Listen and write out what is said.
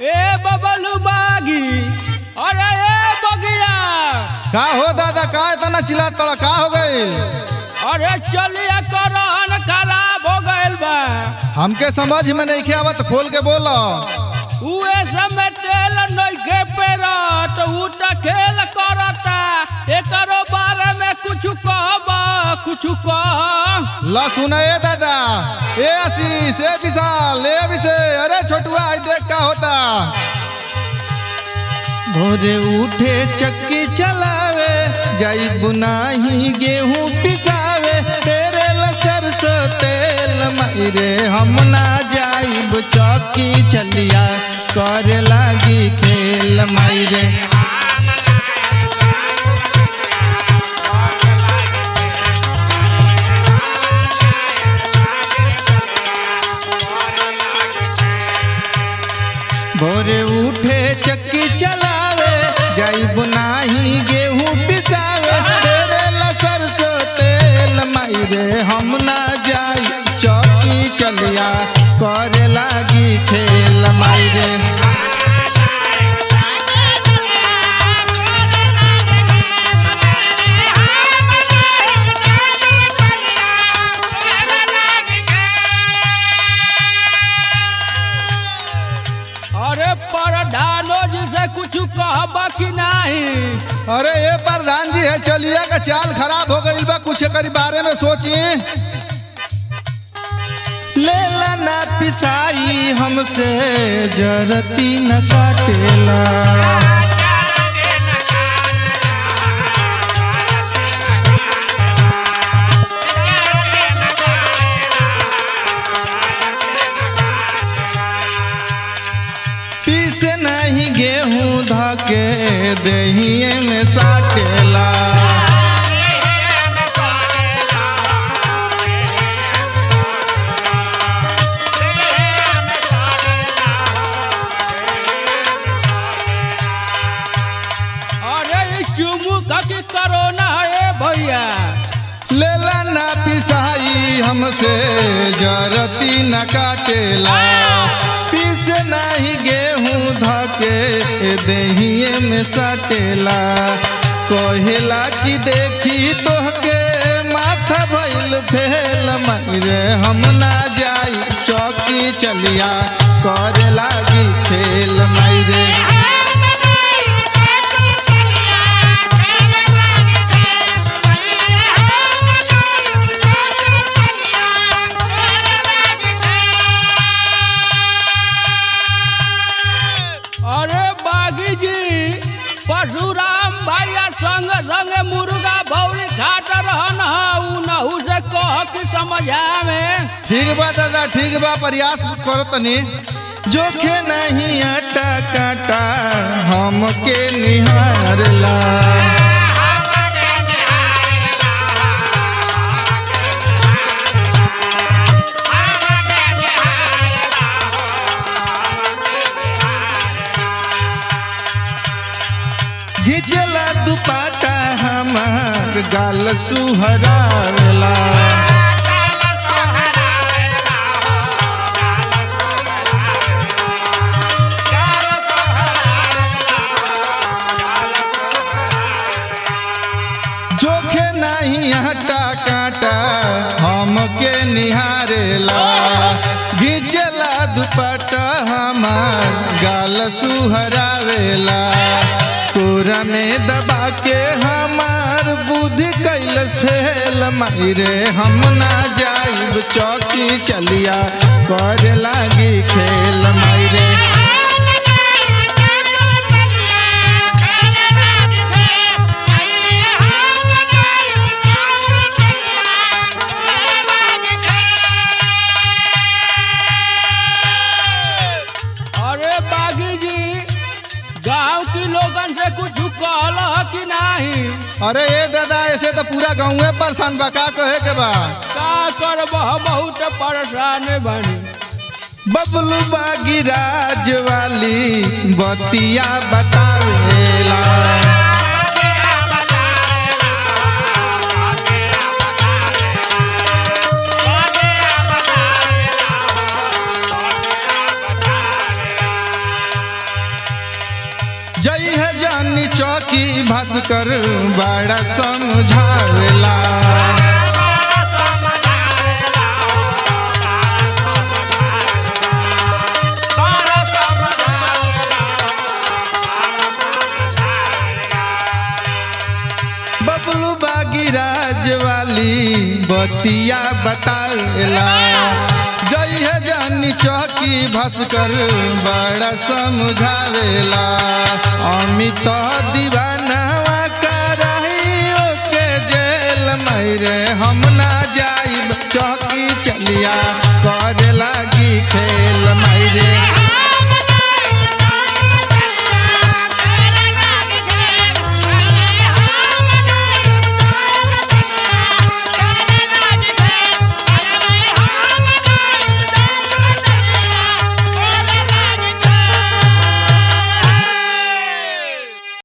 ए बबलू बागी, अरे ए बगिया। का हो दादा, का इतना चिल्लात तोड़ा, का हो गई? अरे चलिए करहन खराब हो गइल बा। हमके समझ में नहीं आवत, खोल के बोलो। उए समय तेल नइखे पेरत, उ त खेल करता। एकरो बारे में कुछ कहबा, कुछ कह। ला सुना ए दादा, ए आशीष, ए विशाल, ए अभिषेक, अरे छोटुआ आई देख का होता। भोरे उठे चक्की चलावे, जाई बुनाही गेहूं पिसावे, तेरे ला सरसों तेल मायरे हम ना जाइब चौकी चलिया करे लागी खेल मायरे। भोरे उठे चक्की चलावे, जाई बुनाही गेहूं पिसावे, तेरे ला सरसों तेल मायरे हम ना जाई चौकी चलिया करे लागी खेल मायरे। अरे प्रधानो जी से कुछ कहबा कि नहीं? अरे ये प्रधान जी है, चलिए का चाल खराब हो गई बा, कुछ करी बारे में सोची। लेला ना पिसाई हमसे जरती न काटेला, पीसे नहीं गेहूं धके दहिए में साटेला। अरे चुमू की करोना है भैया। लेला ना पिसाई हमसे जरती न काटेला, पीस नहीं गेहूं धके दहिए में सटेला। कहेला कि देखी तोहके माथा भइल फेल मायरे हम ना जाई चौकी चलिया करे लागी खेल मायरे। अरे बागी जी, परशुराम भैया संग संग मुर्गा भौरी खाट रहन, उनहु से कह कि समझा में। ठीक बा दादा, ठीक बा, प्रयास करो तनी। जोखे नहीं आटा काटा हमके निहारला, घिचला दुपाटा हमार गाल सुहरावेला। जोखे नहीं हटा काटा हमके निहारेला, घिचला दुपट्टा हमार गाल सुहरावेला। कोरा में दबा के हमार बुद्धि कैलस फेल मायरे हम ना जाइब चौकी चलिया करे लागी खेल मायरे। अरे बागी जी, गांव के लोगन से कुछ कहल कि नहीं? अरे ये दादा, ऐसे तो पूरा गाँव परेशान बा, का कहे के बा? का करब, बहुत परेशान बनी। बबलू बागी राज वाली बतिया बतावेला, जानी चौकी भास्कर बड़ा समझावेला। बबलू बागी राज वाली बतिया बतावेला। जय है जानी चौकी भास्कर बड़ा समझावेला। अमित दीवानवा कराइयो के जेल मैरे हम ना जाइब चौकी चलिया करे लागी खेल मैरे।